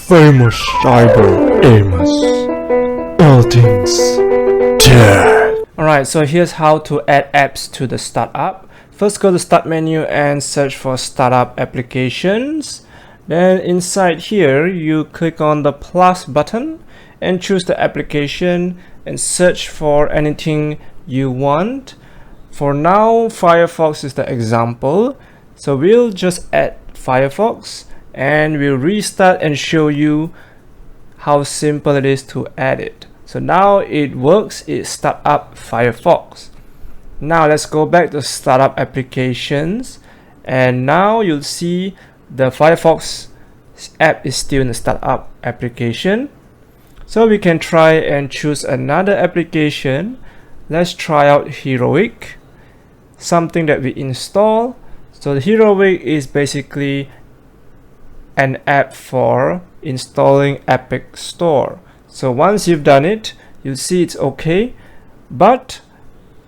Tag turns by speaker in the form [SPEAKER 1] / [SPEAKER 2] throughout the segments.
[SPEAKER 1] Famous Cyber Amos. All things tech.
[SPEAKER 2] Alright, so here's how to add apps to the startup. First, go to Start menu and search for Startup Applications. Then inside here, you click on the plus button and choose the application and search for anything you want. For now, Firefox is the example. So we'll just add Firefox and we'll restart and show you how simple it is to add it. So now it works, it start up Firefox. Now let's go back to Startup Applications, and now you'll see the Firefox app is still in the startup application. So we can try and choose another application. Let's try out Heroic, something that we install. So the Heroic is basically an app for installing Epic Store. So once you've done it, you'll see it's okay. But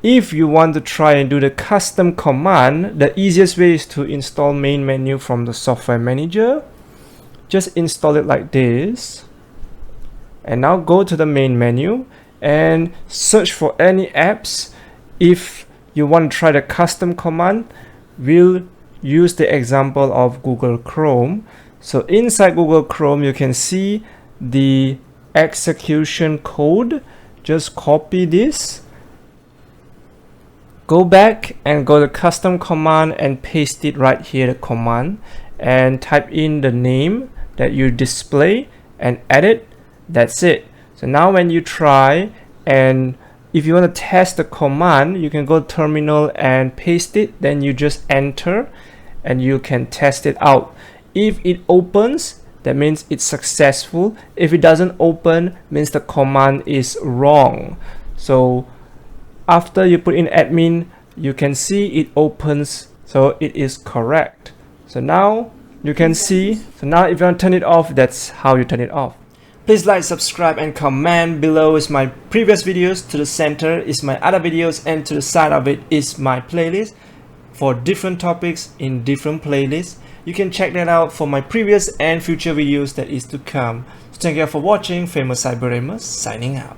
[SPEAKER 2] if you want to try and do the custom command, the easiest way is to install main menu from the software manager. Just install it like this. And now go to the main menu and search for any apps. If you want to try the custom command, we'll use the example of Google Chrome. So inside Google Chrome, you can see the execution code. Just copy this, go back and go to custom command and paste it right here, the command, and type in the name that you display and edit. That's it. So now when you try, and if you want to test the command, you can go to terminal and paste it, then you just enter and you can test it out. If it opens, that means it's successful. If it doesn't open, means the command is wrong. So after you put in admin, you can see it opens, so it is correct. So now you can see, so now if you want to turn it off, that's how you turn it off. Please like, subscribe and comment. Below is my previous videos, to the center is my other videos, and to the side of it is my playlist for different topics in different playlists. You can check that out for my previous and future videos that is to come. So thank you for watching. Famous Cyber Amos signing out.